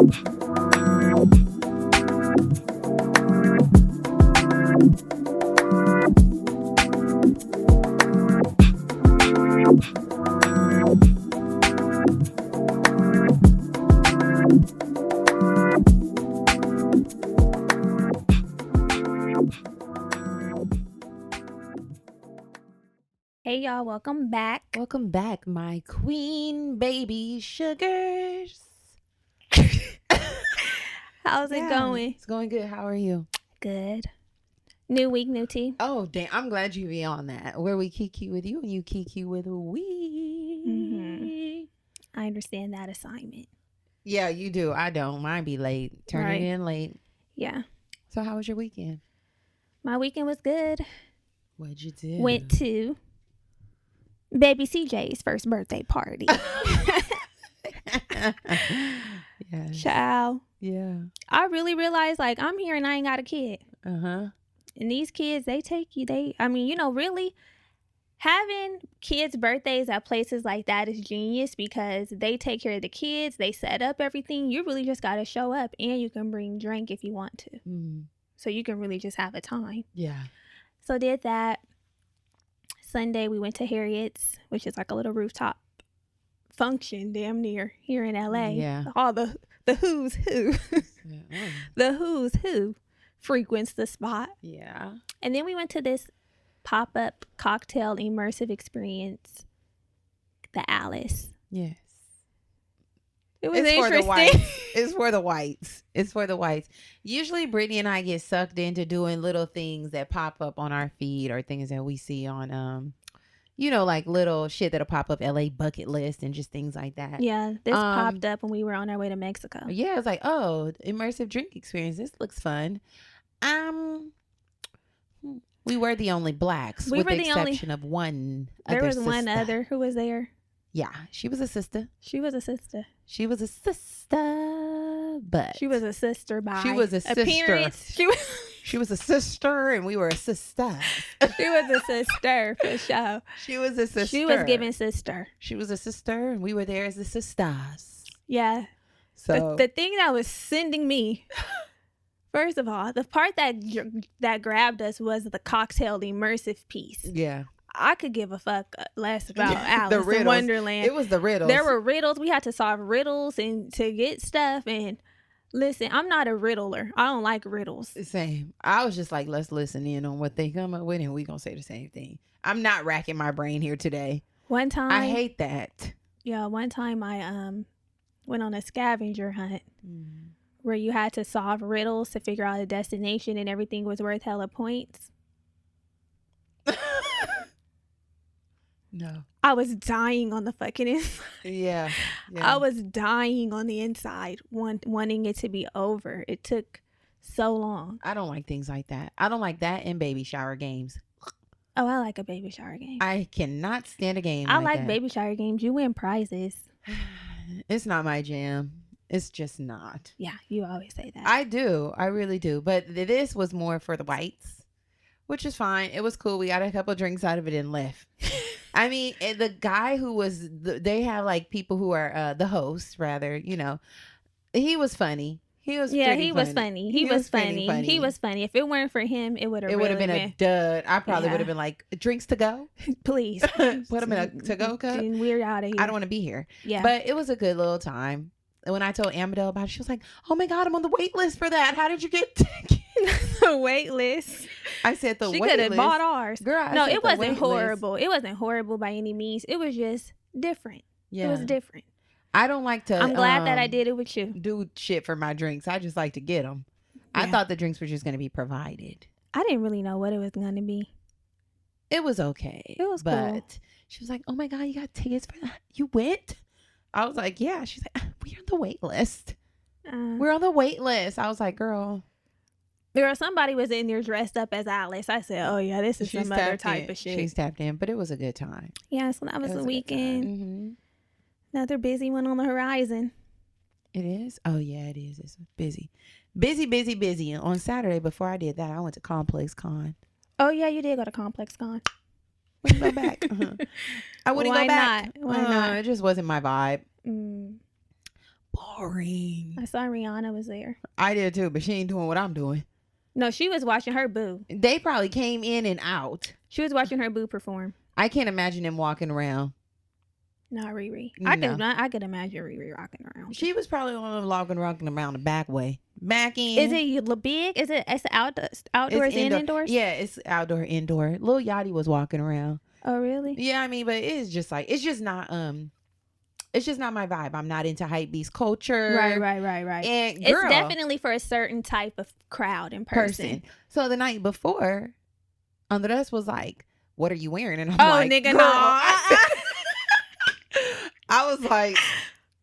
Hey y'all, welcome back. Welcome back, my queen baby sugars. How's it going? It's going good. How are you? Good. New week, new tea. Oh, damn. I'm glad you be on that. Where we kiki with you and you kiki with we. Mm-hmm. I understand that assignment. Yeah, you do. I don't. Mine be late. Turn it in late. Yeah. So how was your weekend? My weekend was good. What'd you do? Went to baby CJ's first birthday party. Yes. Child. Yeah. I really realized, like, I'm here and I ain't got a kid. Uh-huh. And these kids, they take you. Really having kids' birthdays at places like that is genius because they take care of the kids. They set up everything. You really just got to show up, and you can bring drink if you want to. Mm. So you can really just have a time. Yeah. So did that. Sunday, we went to Harriet's, which is like a little rooftop function damn near here in LA. Yeah. All the who's who. Yeah. The who's who frequents the spot. Yeah. And then we went to this pop-up cocktail immersive experience, the Alice. Yes. It was It's interesting. for the whites. It's for the whites. It's for the whites. Usually Brittany and I get sucked into doing little things that pop up on our feed or things that we see on like little shit that'll pop up LA bucket list and just things like that. Yeah, this popped up when we were on our way to Mexico. Yeah, it's like, oh, immersive drink experience. This looks fun. We were the only blacks, with the exception of one. There was sister. one other who was there. Yeah, she was a sister. She was a sister. She was a sister, but she was a sister by she was a sister. Appearance. She was a sister, and we were a sister. She was a sister for sure. She was a sister. She was giving sister. She was a sister, and we were there as the sisters. Yeah. So the thing that was sending me, first of all, the part that grabbed us was the cocktail immersive piece. Yeah. I could give a fuck less about Alice in Wonderland. It was the riddles. There were riddles. We had to solve riddles and to get stuff. And listen, I'm not a riddler. I don't like riddles. Same. I was just like, let's listen in on what they come up with, and we gonna say the same thing. I'm not racking my brain here today. One time, I hate that. Yeah, one time I went on a scavenger hunt where you had to solve riddles to figure out a destination, and everything was worth hella points. No. I was dying on the fucking inside. Yeah. I was dying on the inside, wanting it to be over. It took so long. I don't like things like that. I don't like that and baby shower games. Oh, I like a baby shower game. I cannot stand a game I like like baby shower games. You win prizes. It's not my jam. It's just not. Yeah, you always say that. I do. I really do. But this was more for the whites, which is fine. It was cool. We got a couple of drinks out of it and left. I mean, the guy who was, they have like people who are the hosts, rather, he was funny. He was funny. He was funny. He was funny. If it weren't for him, it would have been a dud. I probably would have been like, drinks to go? Please. Put them in a to-go cup? We're out of here. I don't want to be here. Yeah. But it was a good little time. And when I told Amadel about it, she was like, oh my God, I'm on the wait list for that. How did you get tickets? The wait list. I said the wait list. She could have bought ours. Girl, no, it wasn't horrible. It wasn't horrible by any means. It was just different. Yeah. It was different. I don't like to. I'm glad that I did it with you. Do shit for my drinks. I just like to get them. Yeah. I thought the drinks were just going to be provided. I didn't really know what it was going to be. It was okay. It was but cool. She was like, oh my God, you got tickets for that? You went? I was like, yeah. She's like, we're on the wait list. We're on the wait list. I was like, girl. Somebody was in there dressed up as Alice. I said, oh yeah, this is some other type of shit. She's tapped in, but it was a good time. Yeah, so that was the weekend. Mm-hmm. Another busy one on the horizon. It is? Oh yeah, it is. It's busy. Busy. On Saturday, before I did that, I went to Complex Con. Oh yeah, you did go to Complex Con. Wouldn't go back. I wouldn't go back. Why not? It just wasn't my vibe. boring. I saw Rihanna was there. I did too, but she ain't doing what I'm doing. No, she was watching her boo. They probably came in and out. She was watching her boo perform. I can't imagine them walking around. Not Riri. No. I could imagine Riri rocking around. She was probably on them rocking around the back way. Back in. Is it big? Is it outdoors and indoors? Yeah, it's outdoor, indoor. Lil Yachty was walking around. Oh, really? Yeah, I mean, but it's just not my vibe. I'm not into hype beast culture. Right. And it's definitely for a certain type of crowd and person. So the night before, Andres was like, "What are you wearing?" And I'm like, nigga, girl, no. I was like,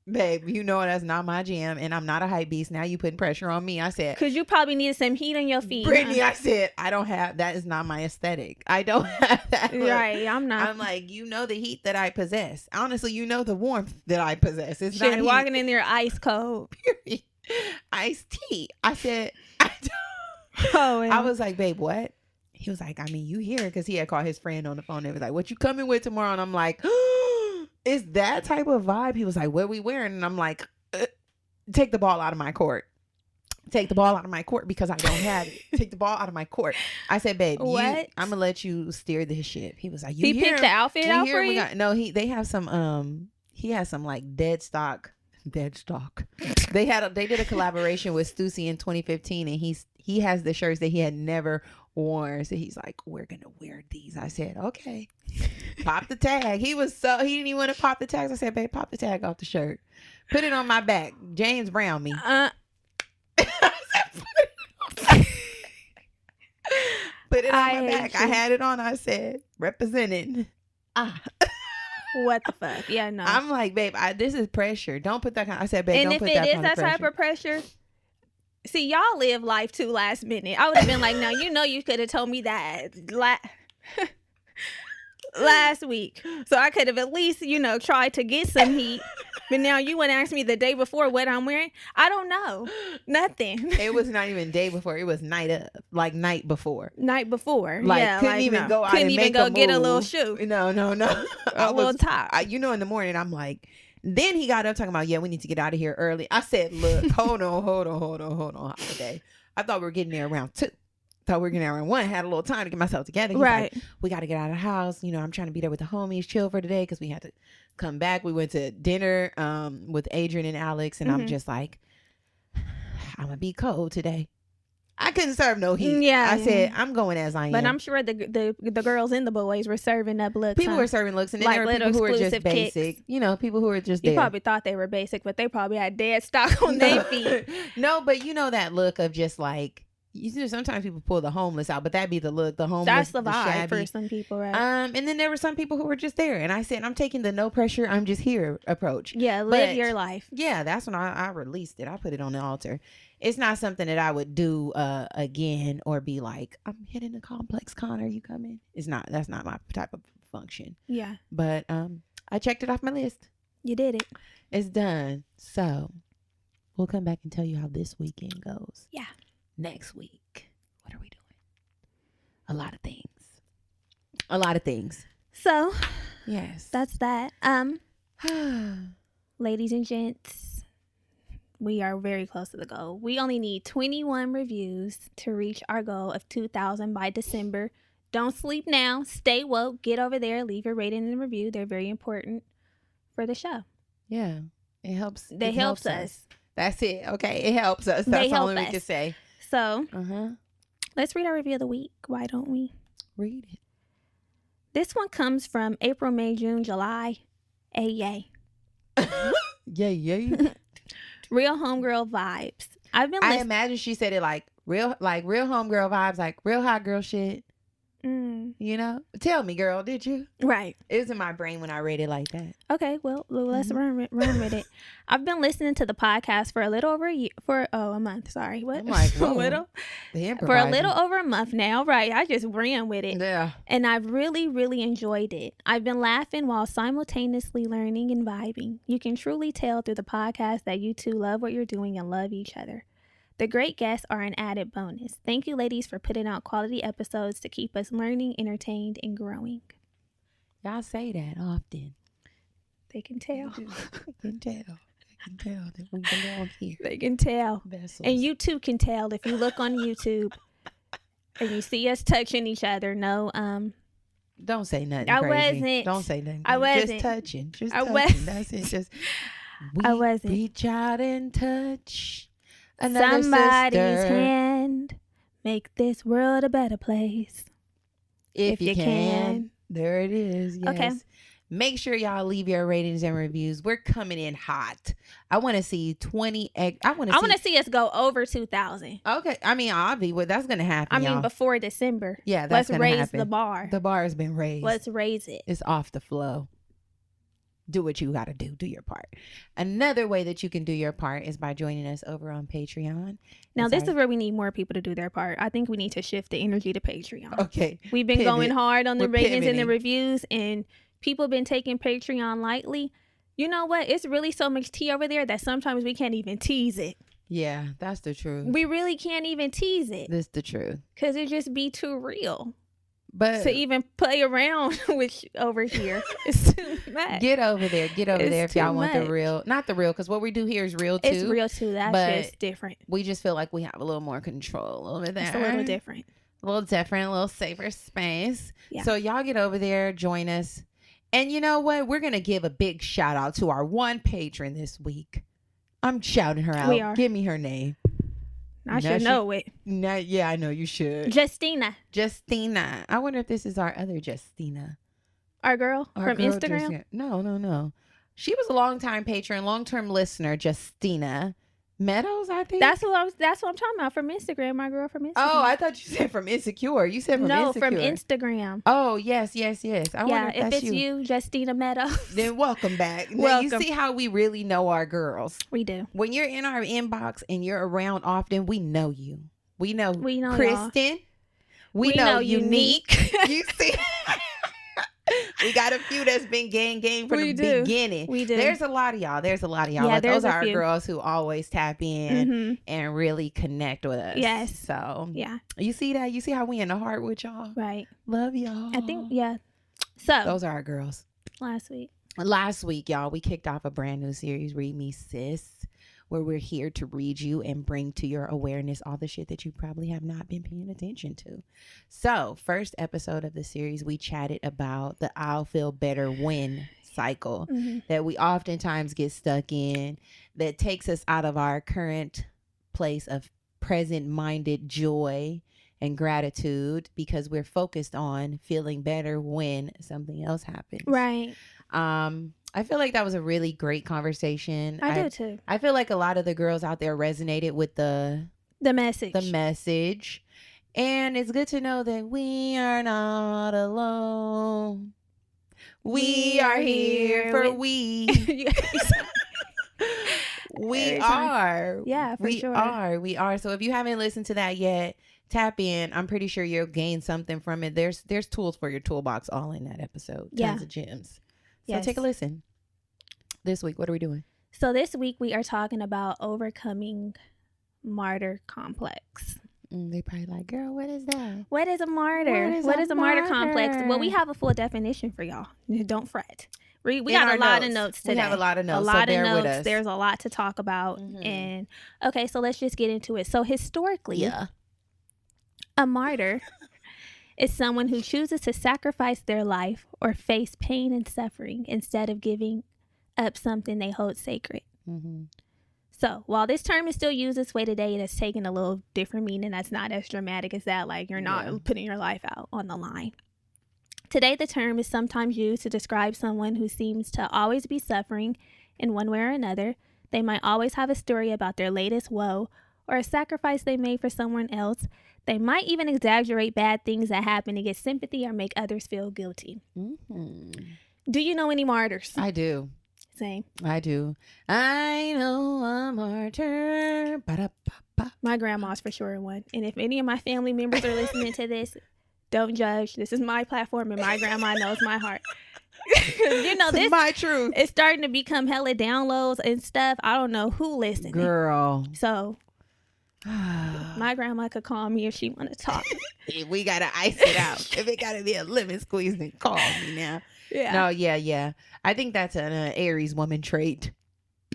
babe, you know that's not my jam, and I'm not a hype beast. Now you putting pressure on me. I said, because you probably needed some heat on your feet. Brittany, I said, I don't have that. Is not my aesthetic. I don't have that. Right, I'm not. I'm like, you know the heat that I possess. Honestly, you know the warmth that I possess. It's Shit, not walking in there ice cold. period. Iced tea. I said, I was like, babe, what? He was like, I mean, you here because he had called his friend on the phone. And was like, what you coming with tomorrow? And I'm like, it's that type of vibe. He was like, what are we wearing? And I'm like, take the ball out of my court. Take the ball out of my court because I don't have it. Take the ball out of my court. I said, babe, I'm gonna let you steer this ship. He was like, he picked the outfit out for you? They have some he has some like dead stock. They did a collaboration with Stussy in 2015, and he has the shirts that he had never worn. So he's like, we're gonna wear these. I said, okay. Pop the tag. He didn't even want to pop the tags. I said, babe, pop the tag off the shirt. Put it on my back. James Brown me. Put it on my back. I had it on. I said, represented. What the fuck? Yeah, no. I'm like, babe, this is pressure. Don't put that kind. I said, babe, don't put that kind of pressure. And if it is that type of pressure, see, y'all live life too last minute. I would have been like, no, you could have told me that last week, so I could have at least, tried to get some heat. But now you want to ask me the day before what I'm wearing? I don't know. Nothing. It was not even day before. It was night before. Night before. Like, yeah, couldn't even go out couldn't and even make go a get a move. little shoe. No. A little top. In the morning, I'm like, then he got up talking about, yeah, we need to get out of here early. I said, look, hold on, holiday. I thought we were getting there around 2. Thought we were getting there around 1. Had a little time to get myself together. He's right. Like, we got to get out of the house. I'm trying to be there with the homies, chill for today because we had to come back. We went to dinner with Adrian and Alex, and I'm just like, I'm going to be cold today. I couldn't serve no heat. Yeah. I said, I'm going as I am. But I'm sure the girls and the boys were serving up looks. People were serving looks, and then there were people who were just basic. Kicks. People who were just there. You probably thought they were basic, but they probably had dead stock on their feet. No, but that look of just like, sometimes people pull the homeless out, but that'd be the look, the homeless. That's the vibe shabby. for some people, right? And then there were some people who were just there, and I said, I'm taking the no pressure, I'm just here approach. Yeah, live your life. Yeah, that's when I released it. I put it on the altar. It's not something that I would do again or be like, I'm hitting the complex con. Are you coming? It's not. That's not my type of function. Yeah. But I checked it off my list. You did it. It's done. So we'll come back and tell you how this weekend goes. Yeah. Next week, what are we doing? A lot of things. So, yes, that's that. Ladies and gents, we are very close to the goal. We only need 21 reviews to reach our goal of 2,000 by December. Don't sleep now. Stay woke. Get over there. Leave your rating and review. They're very important for the show. Yeah, it helps. It helps us. That's it. Okay, it helps us. That's all we can say. So, let's read our review of the week. Why don't we? Read it. This one comes from April, May, June, July. Yay. Yay. Real homegirl vibes. I imagine she said it like real homegirl vibes, like real hot girl shit. Tell me, girl, did you? Right. It was in my brain when I read it like that. Okay, well, let's run with it. I've been listening to the podcast for a little over a month. Sorry, what? I'm like, whoa, for a little over a month now. Right, I just ran with it. Yeah. And I've really, really enjoyed it. I've been laughing while simultaneously learning and vibing. You can truly tell through the podcast that you two love what you're doing and love each other. The great guests are an added bonus. Thank you, ladies, for putting out quality episodes to keep us learning, entertained, and growing. Y'all say that often. They can tell. They can tell. can tell that we belong here. They can tell. Vessels. And you too can tell if you look on YouTube and you see us touching each other. No, don't say nothing I crazy. wasn't. Don't say nothing. I wasn't. Just touching. Just I touching. wasn't. That's it. Just I wasn't. reach out and touch another somebody's sister. hand. Make this world a better place. If you can. There it is. Yes. Okay. Make sure y'all leave your ratings and reviews. We're coming in hot. I want to see 20. I want to see us go over 2,000. Okay. I mean, obviously, that's going to happen. I mean, before December. Yeah, that's Let's going to raise happen. the bar. The bar has been raised. Let's raise it. It's off the flow. Do what you got to do. Do your part. Another way that you can do your part is by joining us over on Patreon. Now, this is where we need more people to do their part. I think we need to shift the energy to Patreon. Okay. We've been going hard on the ratings and the pivoting. reviews, and people been taking Patreon lightly. You know what? It's really so much tea over there that sometimes we can't even tease it. Yeah, that's the truth. We really can't even tease it. That's the truth. Because it just be too real. But to even play around with over here, it's too much. Get over there. Get over there if y'all want the much. real. Not the real, because what we do here is real too. It's real too. That's but just different. We just feel like we have a little more control. A little bit there. It's a little different. A little different. A little safer space. Yeah. So y'all get over there. Join us. And you know what? We're going to give a big shout out to our one patron this week. I'm shouting her out. We are. Give me her name. I should know it. Yeah, I know you should. Justina. I wonder if this is our other Justina. Our girl from Instagram? No. She was a long-time patron, long-term listener, Justina Meadows, I think. That's what I'm talking about, from Instagram. My girl from Instagram. Oh, I thought you said from Insecure. You said from Insecure. No, from Instagram. Oh, yes. I wonder if that's it's you, Justina Meadows. Then welcome back. Now Welcome. you see how we really know our girls. We do. When you're in our inbox and you're around often, we know you. We know Kristen. Y'all. We know Unique. You see? We got a few that's been gang from the beginning. We do. There's a lot of y'all. Yeah, Like, those are our few. girls who always tap in and really connect with us. Yes. So yeah. You see that? You see how we in the heart with y'all? Right. Love y'all. I think, yeah. So. Those are our girls. Last week, y'all, we kicked off a brand new series, Read Me Sis, where we're here to read you and bring to your awareness all the shit that you probably have not been paying attention to. So, first episode of the series, we chatted about the I'll feel better when cycle that we oftentimes get stuck in, that takes us out of our current place of present-minded joy and gratitude, because we're focused on feeling better when something else happens. Right. I feel like that was a really great conversation. I do too. I feel like a lot of the girls out there resonated with the message. And it's good to know that we are not alone. We are here for we. We are. Yeah, for sure. We are. So if you haven't listened to that yet, tap in. I'm pretty sure you'll gain something from it. There's tools for your toolbox all in that episode. Tons of gems. So take a listen. This week, what are we doing? So this week we are talking about overcoming martyr complex. They probably like, girl, what is that? What is a martyr? What is a martyr complex? Well, we have a full definition for y'all. Don't fret. We got a lot of notes today. We have a lot of notes. A lot so of bear notes. with us. There's a lot to talk about. And okay, so let's just get into it. So historically, a martyr is someone who chooses to sacrifice their life or face pain and suffering instead of giving up something they hold sacred. So while this term is still used this way today, it has taken a little different meaning. That's not as dramatic as that. Like, you're not putting your life out on the line. Today, the term is sometimes used to describe someone who seems to always be suffering in one way or another. They might always have a story about their latest woe or a sacrifice they made for someone else. They might even exaggerate bad things that happen to get sympathy or make others feel guilty. Do you know any martyrs? I do. Same. I do. I know a martyr. Ba-da-ba-ba. My grandma's for sure one. And if any of my family members are listening to this, don't judge. This is my platform and my grandma knows my heart. You know, this is my truth. It's starting to become hella downloads and stuff. I don't know who listening. Girl. So my grandma could call me if she want to talk. We got to ice it out. If it got to be a lemon squeeze, then call me now. Yeah. No, yeah. I think that's an Aries woman trait.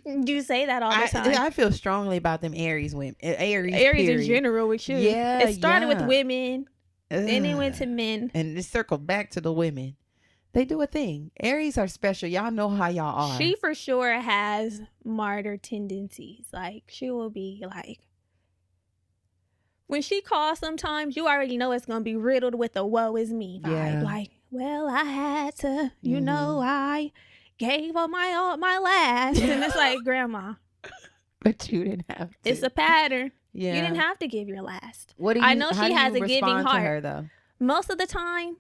You say that all the time. I feel strongly about them Aries women. Aries in period. general with you. Yeah, It started with yeah. women, then it went to men. And it circled back to the women. They do a thing. Aries are special. Y'all know how y'all are. She for sure has martyr tendencies. Like, she will be like, when she calls sometimes, you already know it's going to be riddled with a woe is me vibe. Yeah. Like, well, I had to, you know, I gave up my last. And it's like, Grandma. But you didn't have to. It's a pattern. Yeah. You didn't have to give your last. What do you, I know how she do has you a giving respond heart. to her, though? Most of the time,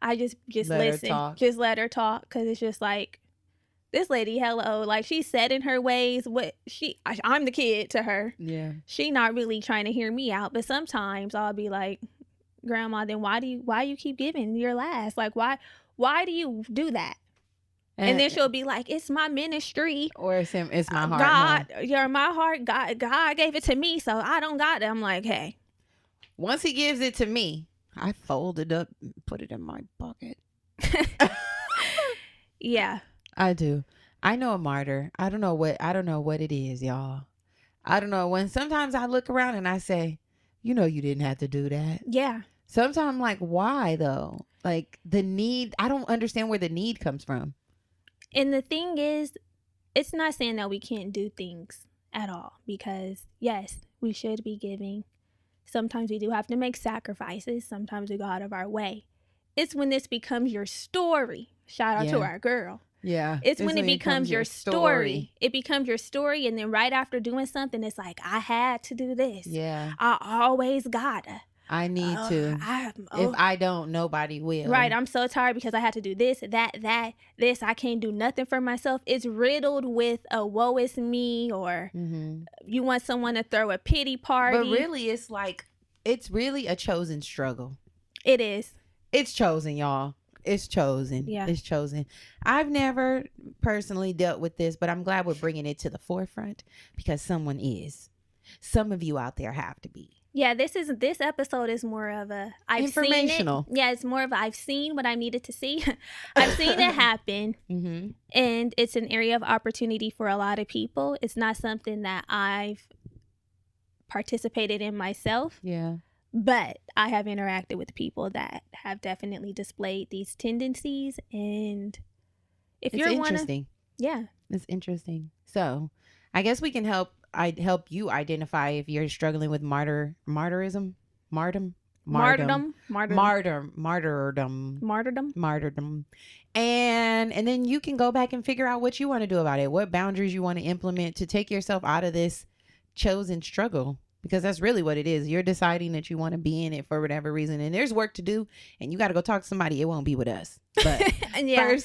I just Let her listen. talk. Just let her talk, because it's just like, this lady, hello, like, she's set in her ways. I'm the kid to her. Yeah. She not really trying to hear me out, but sometimes I'll be like, Grandma, then why you keep giving your last? Like, why do you do that? And then she'll be like, it's my ministry. Or it's my heart. God, you're my heart. God gave it to me, so I don't got it. I'm like, hey. Once he gives it to me, I fold it up and put it in my pocket. Yeah. I do. I know a martyr. I don't know what it is, y'all. I don't know. When sometimes I look around and I say, you know, you didn't have to do that. Yeah. Sometimes I'm like, why though? Like, the need, I don't understand where the need comes from. And the thing is, it's not saying that we can't do things at all, because yes, we should be giving. Sometimes we do have to make sacrifices. Sometimes we go out of our way. It's when this becomes your story. Shout out to our girl. Yeah. It's when it becomes your story. It becomes your story. And then right after doing something, it's like, I had to do this. Yeah. I always gotta. I need to. If I don't, nobody will. Right. I'm so tired because I had to do this, that, this. I can't do nothing for myself. It's riddled with a woe is me, or you want someone to throw a pity party. But really, it's like, it's really a chosen struggle. It is. It's chosen, y'all. It's chosen. Yeah. It's chosen. I've never personally dealt with this, but I'm glad we're bringing it to the forefront, because someone is. Some of you out there have to be. Yeah, this episode is more of a informational. Seen it. Yeah, it's more of I've seen what I needed to see. I've seen it happen, and it's an area of opportunity for a lot of people. It's not something that I've participated in myself. Yeah. But I have interacted with people that have definitely displayed these tendencies, and if it's you're interesting. Yeah, it's interesting. So, I guess we can help you identify if you're struggling with martyrdom. And then you can go back and figure out what you want to do about it, what boundaries you want to implement to take yourself out of this chosen struggle, because that's really what it is. You're deciding that you want to be in it for whatever reason, and there's work to do, and you got to go talk to somebody. It won't be with us, but yeah.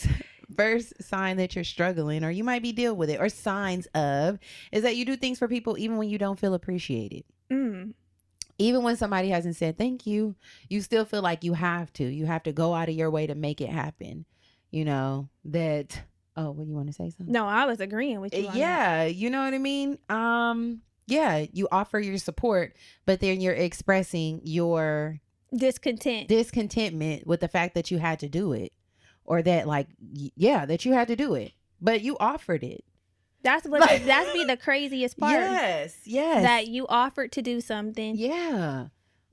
First sign that you're struggling, or you might be dealing with it, or signs of, is that you do things for people even when you don't feel appreciated. Even when somebody hasn't said thank you, you still feel like you have to go out of your way to make it happen. You know that. Oh, what, you want to say something? No, I was agreeing with you on that. You know what I mean? Yeah, you offer your support, but then you're expressing your discontentment with the fact that you had to do it. Or that, like, that you had to do it, but you offered it. That's be the craziest part. Yes. That you offered to do something. Yeah.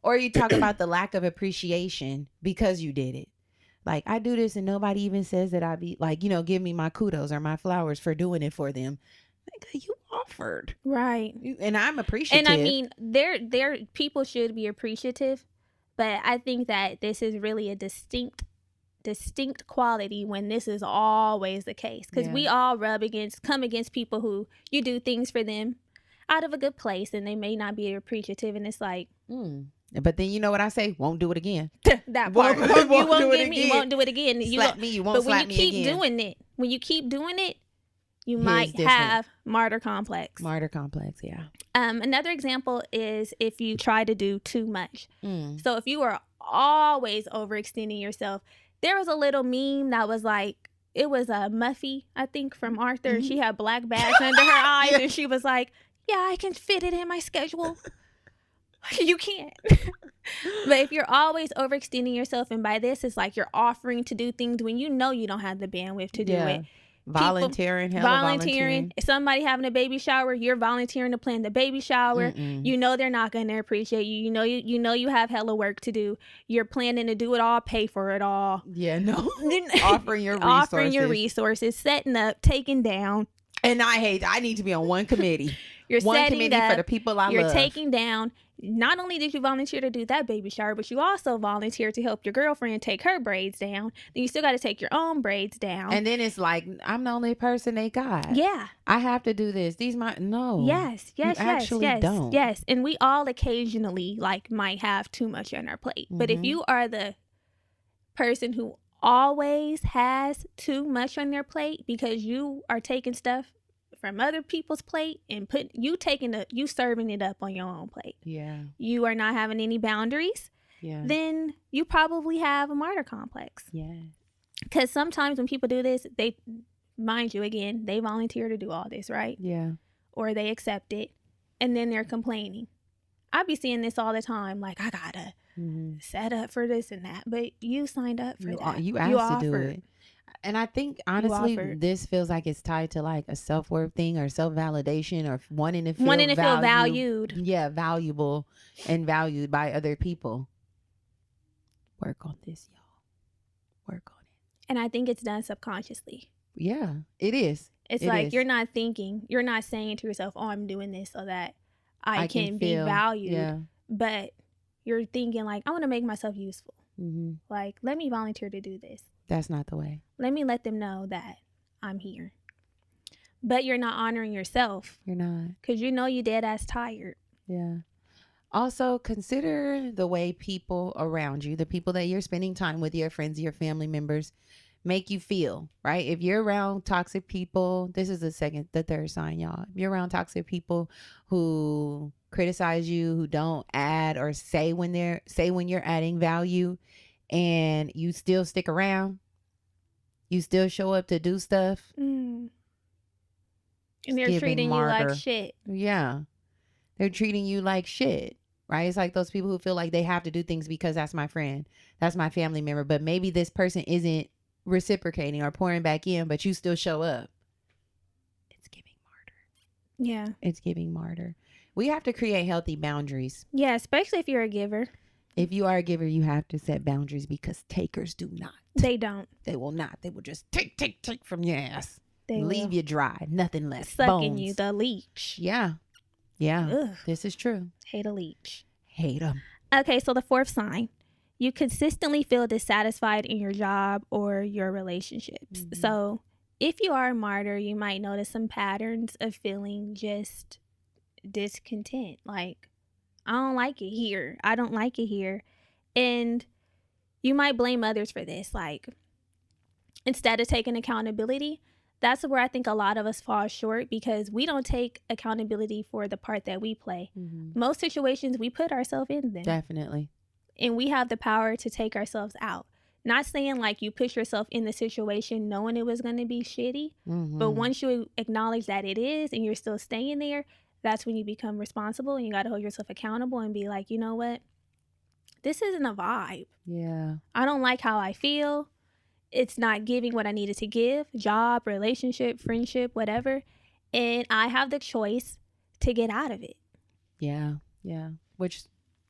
Or you talk about the lack of appreciation because you did it. Like, I do this and nobody even says that I be like, give me my kudos or my flowers for doing it for them. Like, you offered. Right. And I'm appreciative. And I mean, there people should be appreciative, but I think that this is really a distinct quality when this is always the case, because we all come against people who you do things for them out of a good place and they may not be appreciative, and it's like but then you know what I say, won't do it again. That part. You won't get me, you won't do it again. Slap me, you won't slap me again. When you keep doing it, you might have martyr complex. Yeah. Another example is if you try to do too much. So if you are always overextending yourself. There was a little meme that was like, it was a Muffy, I think, from Arthur. She had black bags under her eyes, and she was like, yeah, I can fit it in my schedule. You can't. But if you're always overextending yourself, and by this, it's like you're offering to do things when you know you don't have the bandwidth to do it. volunteering, hella volunteering. Somebody having a baby shower, you're volunteering to plan the baby shower. You know they're not going to appreciate you. You know you have hella work to do. You're planning to do it all, pay for it all. Yeah, no. Offering your resources, setting up, taking down. And I need to be on one committee. You're one setting committee up, for the people I love. You're taking down. Not only did you volunteer to do that baby shower, but you also volunteered to help your girlfriend take her braids down. Then you still got to take your own braids down. And then it's like, I'm the only person they got. Yeah. I have to do this. No. Yes. Don't. Yes. And we all occasionally might have too much on our plate. But if you are the person who always has too much on their plate because you are taking stuff from other people's plate and you serving it up on your own plate. Yeah. You are not having any boundaries. Yeah. Then you probably have a martyr complex. Yeah. Because sometimes when people do this, they volunteer to do all this, right? Yeah. Or they accept it and then they're complaining. I be seeing this all the time. Like, I gotta set up for this and that. But you signed up for that. You asked to do it. And I think, honestly, this feels like it's tied to like a self-worth thing or self-validation or wanting to feel valued. Yeah, valuable and valued by other people. Work on this, y'all. Work on it. And I think it's done subconsciously. Yeah, it is. It's like you're not thinking, you're not saying to yourself, oh, I'm doing this so that I can be valued. Yeah. But you're thinking like, I want to make myself useful. Like, let me volunteer to do this. That's not the way. Let me let them know that I'm here. But you're not honoring yourself. You're not. Because you know you dead ass tired. Yeah. Also, consider the way people around you, the people that you're spending time with, your friends, your family members, make you feel, right? If you're around toxic people, this is the third sign, y'all. If you're around toxic people who criticize you, who don't add or say when you're adding value, and you still stick around, you still show up to do stuff. And they're treating you like shit. Yeah. They're treating you like shit, right? It's like those people who feel like they have to do things because that's my friend, that's my family member, but maybe this person isn't reciprocating or pouring back in, but you still show up. It's giving martyr. Yeah. It's giving martyr. We have to create healthy boundaries. Yeah, especially if you're a giver. If you are a giver, you have to set boundaries because takers do not. They don't. They will not. They will just take from your ass. They leave you dry. Nothing left. Sucking Bones. you, the leech. Yeah. Yeah. Ugh. This is true. Hate a leech. Hate them. Okay, so the fourth sign. You consistently feel dissatisfied in your job or your relationships. So if you are a martyr, you might notice some patterns of feeling just discontent. Like, I don't like it here. I don't like it here. And you might blame others for this. Like, instead of taking accountability, that's where I think a lot of us fall short because we don't take accountability for the part that we play. Most situations, we put ourselves in them. Definitely. And we have the power to take ourselves out. Not saying like you push yourself in the situation knowing it was going to be shitty. But once you acknowledge that it is and you're still staying there, that's when you become responsible and you got to hold yourself accountable and be like, you know what? This isn't a vibe. Yeah. I don't like how I feel. It's not giving what I needed to give. Job, relationship, friendship, whatever. And I have the choice to get out of it. Yeah. Yeah. Which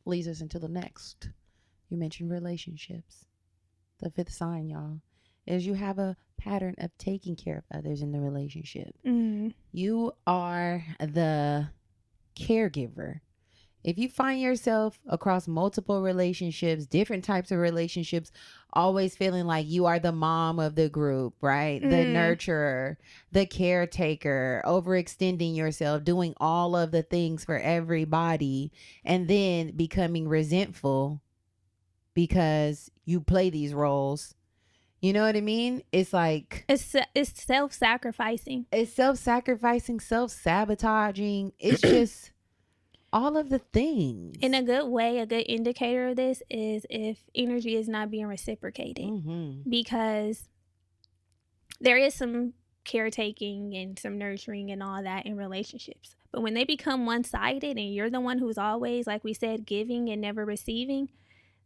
leads us into the next. You mentioned relationships. The fifth sign, y'all, is you have a pattern of taking care of others in the relationship. You are the caregiver. If you find yourself across multiple relationships, different types of relationships, always feeling like you are the mom of the group, right? The nurturer, the caretaker, overextending yourself, doing all of the things for everybody, and then becoming resentful because you play these roles. You know what I mean? It's like... It's self-sacrificing. It's self-sacrificing, self-sabotaging. It's just... all of the things. In a good way, a good indicator of this is if energy is not being reciprocated. Because there is some caretaking and some nurturing and all that in relationships. But when they become one-sided and you're the one who's always, like we said, giving and never receiving,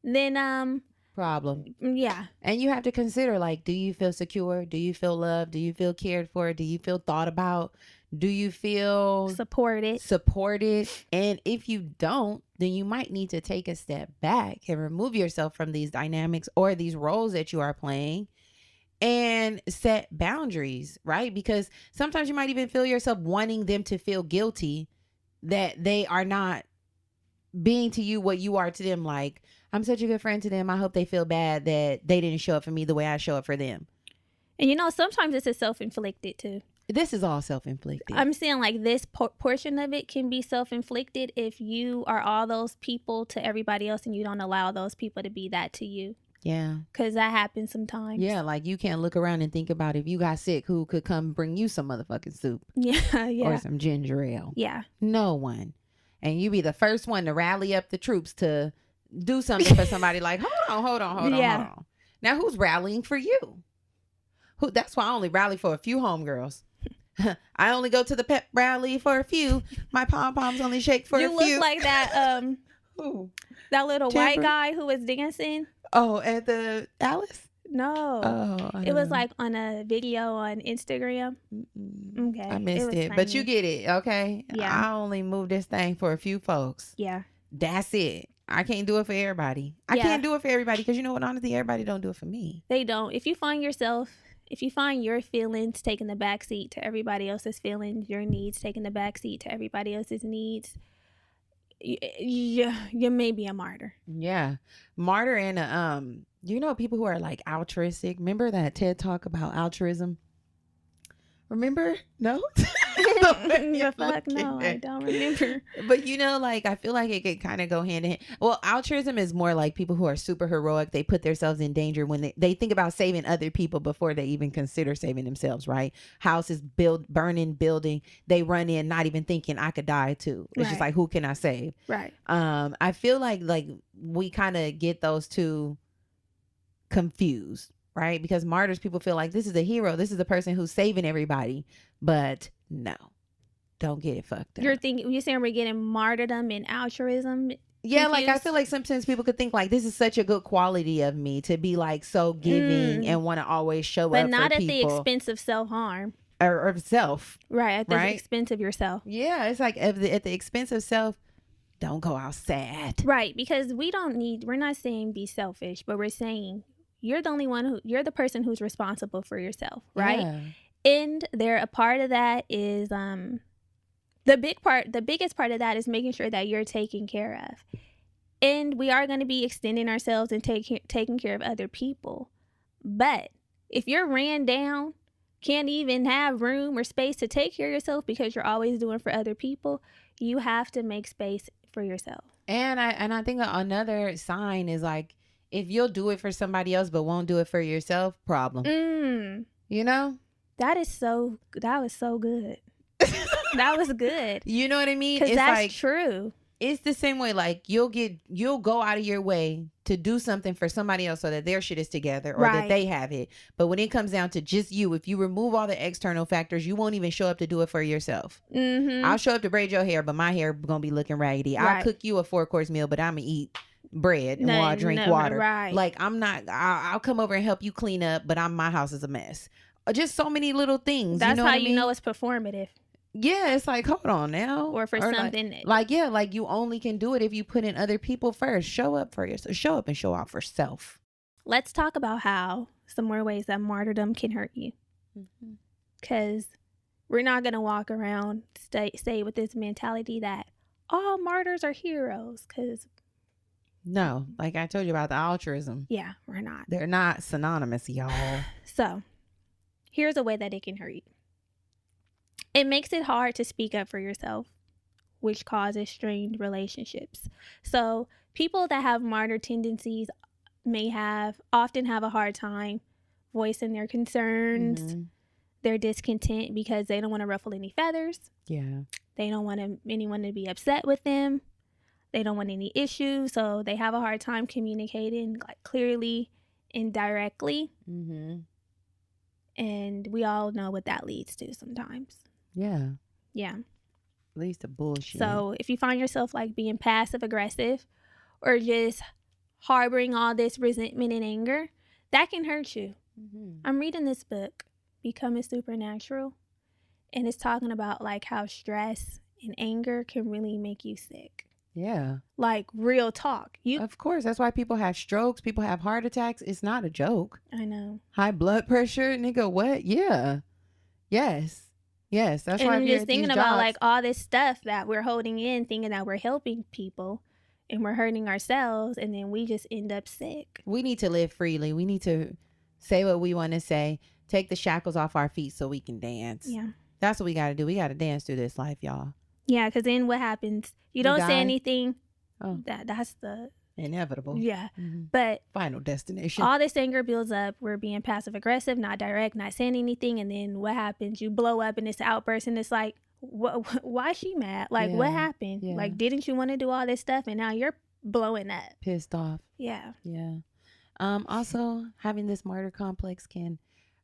then Problem. Yeah. And you have to consider, like, do you feel secure? Do you feel loved? Do you feel cared for? Do you feel thought about? Do you feel supported? And if you don't, then you might need to take a step back and remove yourself from these dynamics or these roles that you are playing and set boundaries, right? Because sometimes you might even feel yourself wanting them to feel guilty that they are not being to you what you are to them. Like, I'm such a good friend to them. I hope they feel bad that they didn't show up for me the way I show up for them. And you know, sometimes this is self-inflicted too. This is all self-inflicted. I'm saying like this portion of it can be self-inflicted if you are all those people to everybody else and you don't allow those people to be that to you. Yeah. Because that happens sometimes. Yeah, like you can't look around and think about if you got sick, who could come bring you some motherfucking soup. Yeah, yeah. Or some ginger ale. Yeah. No one. And you be the first one to rally up the troops to do something for somebody. Like, hold on. Now, who's rallying for you? That's why I only rally for a few homegirls. I only go to the pep rally for a few. My pom-poms only shake for a few. You look like that that little white guy who was dancing. Oh, at the Alice? No. Oh, it was like on a video on Instagram. Okay. I missed it. But you get it, okay? Yeah. I only move this thing for a few folks. Yeah. That's it. I can't do it for everybody. I can't do it for everybody because you know what? Honestly, everybody don't do it for me. They don't. If you find your feelings taking the backseat to everybody else's feelings, your needs taking the backseat to everybody else's needs, you may be a martyr. Yeah. Martyr and you know people who are like altruistic. Remember that TED talk about altruism? Remember? No? The fuck no, I don't remember. But you know, like I feel like it could kind of go hand in hand. Well, altruism is more like people who are super heroic. They put themselves in danger when they think about saving other people before they even consider saving themselves, right? Houses burning, building, they run in not even thinking I could die too. It's just like, who can I save? Right. I feel like we kind of get those two confused, right? Because martyrs, people feel like this is a hero, this is the person who's saving everybody, but no, don't get it fucked up. You're saying we're getting martyrdom and altruism? Yeah, confused? Like I feel like sometimes people could think like this is such a good quality of me to be like so giving and want to always show up for people, but not at the expense of self-harm or self, right? At the expense of yourself. Yeah, it's like at the expense of self. Don't go out sad, right? Because we're not saying be selfish, but we're saying you're the person who's responsible for yourself, right? Yeah. And a part of that is the biggest part of that is making sure that you're taken care of. And we are going to be extending ourselves and taking care of other people. But if you're ran down, can't even have room or space to take care of yourself because you're always doing for other people, you have to make space for yourself. And I think another sign is like, if you'll do it for somebody else but won't do it for yourself, problem. You know? That was so good. That was good. You know what I mean? Because that's like, true. It's the same way. Like you'll go out of your way to do something for somebody else so that their shit is together or that they have it. But when it comes down to just you, if you remove all the external factors, you won't even show up to do it for yourself. I'll show up to braid your hair, but my hair gonna be looking raggedy. I'll cook you a 4-course meal, but I'm gonna eat bread and drink water. Like I'll come over and help you clean up, but my house is a mess. Just so many little things. That's how you know it's performative. Yeah, it's like, hold on now. Or something. Like you only can do it if you put in other people first. Show up for yourself. Show up and show out for self. Let's talk about some more ways that martyrdom can hurt you. Because we're not going to walk around, stay with this mentality that all martyrs are heroes. Because no, like I told you about the altruism. Yeah, we're not. They're not synonymous, y'all. So, here's a way that it can hurt you. It makes it hard to speak up for yourself, which causes strained relationships. So people that have martyr tendencies often have a hard time voicing their concerns, their discontent, because they don't want to ruffle any feathers. Yeah. They don't want anyone to be upset with them. They don't want any issues. So they have a hard time communicating like clearly and directly. And we all know what that leads to sometimes. Yeah. Yeah. Leads to bullshit. So if you find yourself like being passive aggressive or just harboring all this resentment and anger, that can hurt you. Mm-hmm. I'm reading this book, Becoming Supernatural, and it's talking about like how stress and anger can really make you sick. Yeah. Like real talk. Of course. That's why people have strokes. People have heart attacks. It's not a joke. I know. High blood pressure. Nigga, what? Yeah. Yes. That's and why I'm I'm just thinking about jobs, like all this stuff that we're holding in, thinking that we're helping people and we're hurting ourselves, and then we just end up sick. we need to live freely. We need to say what we want to say. Take the shackles off our feet so we can dance. Yeah. That's what we got to do. We got to dance through this life, y'all. Yeah, because then what happens? You don't say anything. Oh. That's the inevitable. Yeah. Mm-hmm. But final destination. All this anger builds up. We're being passive aggressive, not direct, not saying anything, and then what happens? You blow up in this outburst, and it's like, why is she mad? Like, what happened? Yeah. Like, didn't you want to do all this stuff, and now you're blowing up, pissed off? Yeah. Also, having this martyr complex can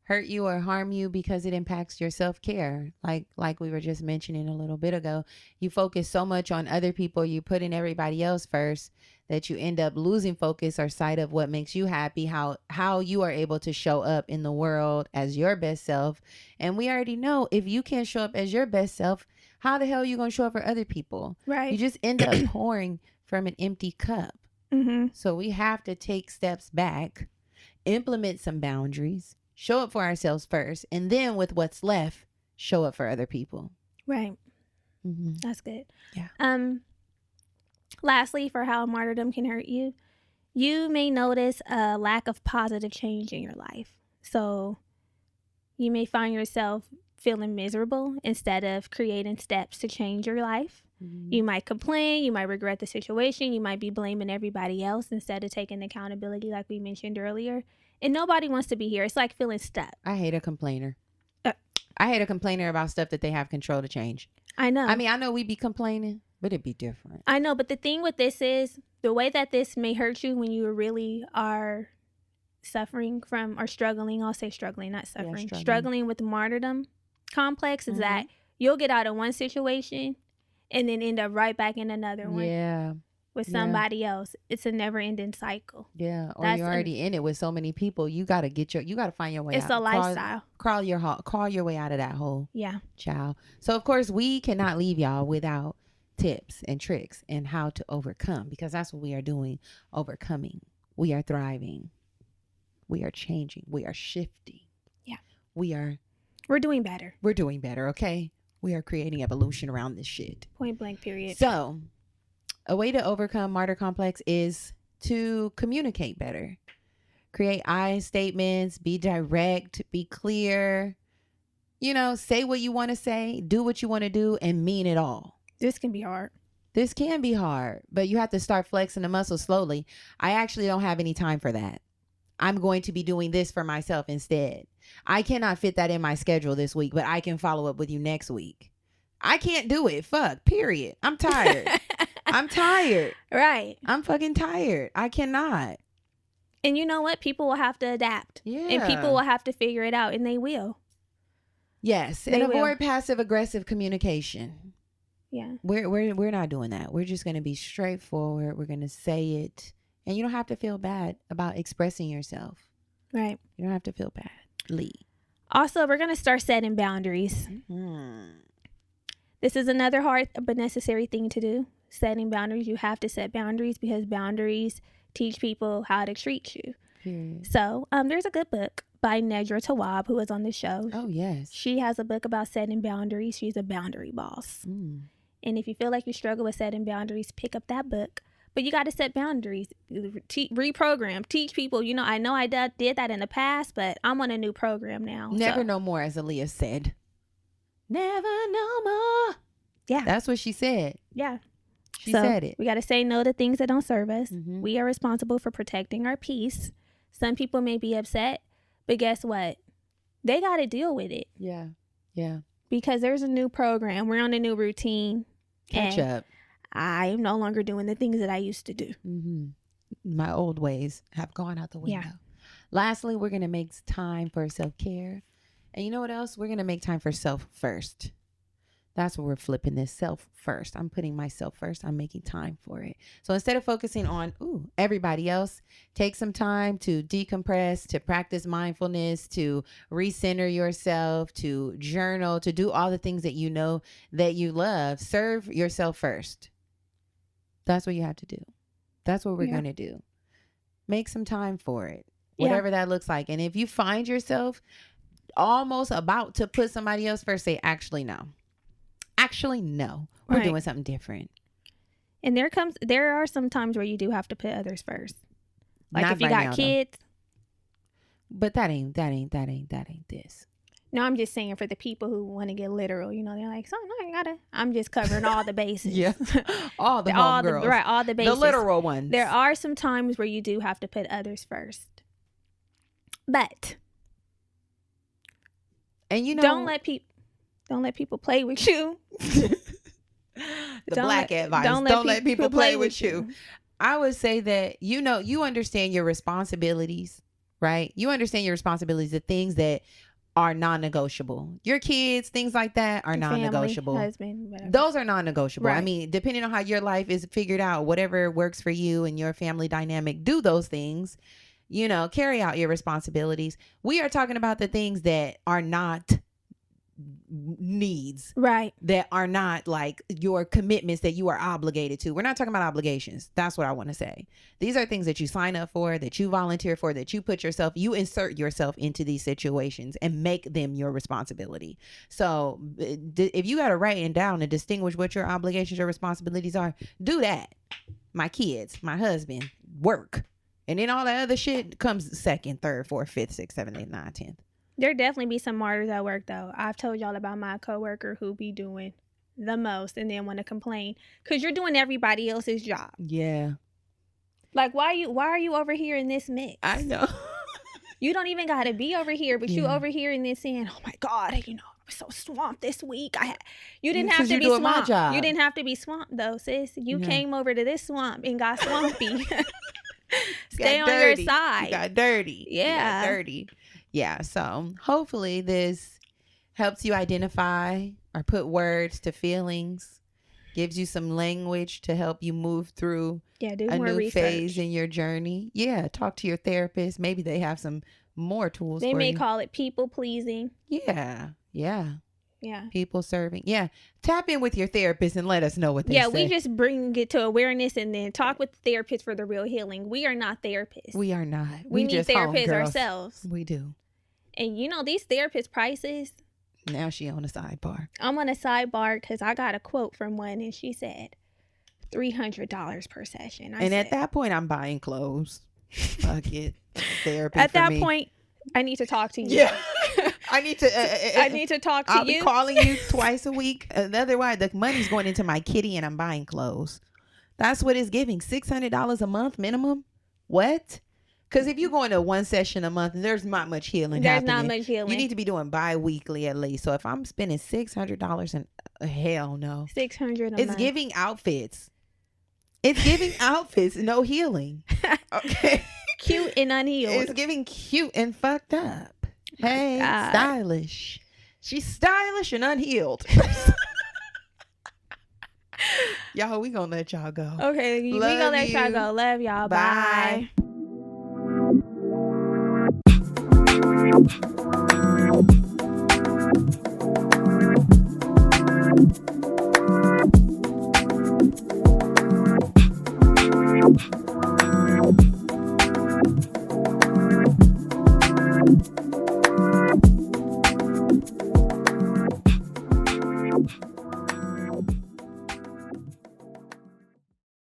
hurt you or harm you because it impacts your self-care. Like we were just mentioning a little bit ago, you focus so much on other people, you put in everybody else first, that you end up losing focus or sight of what makes you happy, how you are able to show up in the world as your best self. And we already know, if you can't show up as your best self, how the hell are you going to show up for other people? Right. You just end up pouring from an empty cup. Mm-hmm. So we have to take steps back, implement some boundaries, show up for ourselves first, and then with what's left, show up for other people. Right. Mm-hmm. That's good. Yeah. Lastly, for how martyrdom can hurt you, you may notice a lack of positive change in your life. So you may find yourself feeling miserable instead of creating steps to change your life. Mm-hmm. You might complain, you might regret the situation, you might be blaming everybody else instead of taking accountability like we mentioned earlier. And nobody wants to be here. It's like feeling stuck. I hate a complainer. I hate a complainer about stuff that they have control to change. I know. I mean, I know we be complaining, but it'd be different. I know, but the thing with this is the way that this may hurt you when you really are suffering from or struggling. I'll say struggling, not suffering. Yeah, struggling with the martyrdom complex is that you'll get out of one situation and then end up right back in another one. Yeah. With somebody else. It's a never ending cycle. Yeah. Or you're already in it with so many people. You gotta find your way out. It's a lifestyle. Crawl your way out of that hole. Yeah. Child. So of course we cannot leave y'all without tips and tricks and how to overcome, because that's what we are doing. Overcoming. We are thriving. We are changing. We are shifting. Yeah. We're doing better. We're doing better, okay? We are creating evolution around this shit. Point blank, period. So a way to overcome martyr complex is to communicate better. Create I statements, be direct, be clear. Say what you want to say, do what you want to do, and mean it all. This can be hard. This can be hard, but you have to start flexing the muscle slowly. I actually don't have any time for that. I'm going to be doing this for myself instead. I cannot fit that in my schedule this week, but I can follow up with you next week. I can't do it. Fuck, period. I'm tired. I'm tired. Right. I'm fucking tired. I cannot. And you know what? People will have to adapt. Yeah. And people will have to figure it out, and they will. Yes. And avoid passive aggressive communication. Yeah. We're not doing that. We're just going to be straightforward. We're going to say it. And you don't have to feel bad about expressing yourself. Right. You don't have to feel badly. Also, we're going to start setting boundaries. Mm-hmm. This is another hard but necessary thing to do. Setting boundaries. You have to set boundaries because boundaries teach people how to treat you. Period. So there's a good book by Nedra Tawwab, who was on the show. Oh, yes. She has a book about setting boundaries. She's a boundary boss. Mm. And if you feel like you struggle with setting boundaries, pick up that book. But you got to set boundaries, reprogram, teach people. I know I did that in the past, but I'm on a new program now. Never no more, as Aaliyah said. Never no more. Yeah. That's what she said. Yeah. She said it. We got to say no to things that don't serve us. Mm-hmm. We are responsible for protecting our peace. Some people may be upset, but guess what? They got to deal with it. Yeah. Yeah. Because there's a new program. We're on a new routine. Catch up. I am no longer doing the things that I used to do. Mm-hmm. My old ways have gone out the window. Yeah. Lastly, we're going to make time for self-care. And you know what else? We're going to make time for self first. That's where we're flipping this. Self first. I'm putting myself first. I'm making time for it. So instead of focusing on everybody else, take some time to decompress, to practice mindfulness, to recenter yourself, to journal, to do all the things that you know that you love. Serve yourself first. That's what you have to do. That's what we're going to do. Make some time for it, whatever that looks like. And if you find yourself almost about to put somebody else first, say, actually, no. Actually, no. We're doing something different. And there are some times where you do have to put others first. Like Not if you right got now, kids. But that ain't this. No, I'm just saying for the people who want to get literal, you know, they're like, so no, I'm just covering all the bases. Yeah. All the homegirls. Right, all the bases. The literal ones. There are some times where you do have to put others first. But and you know, don't let people play with you. Black advice. Don't let people play with you. I would say that, you know, you understand your responsibilities, right? You understand your responsibilities, the things that are non-negotiable. Your kids, things like that are non-negotiable. Family, husband, whatever. Those are non-negotiable. Right. I mean, depending on how your life is figured out, whatever works for you and your family dynamic, do those things. You know, carry out your responsibilities. We are talking about the things that are not needs, right? That are not like your commitments that you are obligated to. We're not talking about obligations. That's what I want to say. These are things that you sign up for, that you volunteer for, that you insert yourself into these situations and make them your responsibility. So if you got to write it down and distinguish what your obligations or responsibilities are, do that. My kids, my husband, work. And then all that other shit comes second, third, fourth, fifth, sixth, seventh, eighth, ninth, 10th. There definitely be some martyrs at work, though. I've told y'all about my coworker who be doing the most and then want to complain because you're doing everybody else's job. Yeah. Like, why are you over here in this mix? I know. You don't even got to be over here, but you over here in this saying, oh my God, you know, I was so swamped this week. You didn't have to be swamped. You didn't have to be swamped, though, sis. You came over to this swamp and got swampy. Stay on your side. You got dirty. Yeah. You got dirty. Yeah. So hopefully this helps you identify or put words to feelings, gives you some language to help you move through do a more new research. phase in your journey. Yeah. Talk to your therapist. Maybe they have some more tools. They for may you. call it people pleasing. Yeah. Yeah. Yeah. People serving. Yeah. Tap in with your therapist and let us know what they say. Yeah, we just bring it to awareness and then talk with the therapist for the real healing. We are not therapists. We are not. We need just therapists homegirls. ourselves. We do. And you know, these therapist prices. Now she on a sidebar. I'm on a sidebar because I got a quote from one and she said $300 per session. At that point, I'm buying clothes. Fuck it. Therapy at for that me. point, I need to talk to you. Yeah. I need to. I need to talk to I'll you. be calling you twice a week. Otherwise, the money's going into my kitty and I'm buying clothes. That's what it's giving. $600 a month minimum. What? Because if you're going to one session a month, there's not much healing happening. There's not much healing. You need to be doing bi-weekly at least. So if I'm spending $600 and hell no. $600 It's giving outfits. It's giving outfits, no healing. Okay. Cute and unhealed. It's giving cute and fucked up. Hey, God. stylish. She's stylish and unhealed. Y'all, we gonna let y'all go. Okay, we gonna let y'all go. Love y'all. Bye. Bye.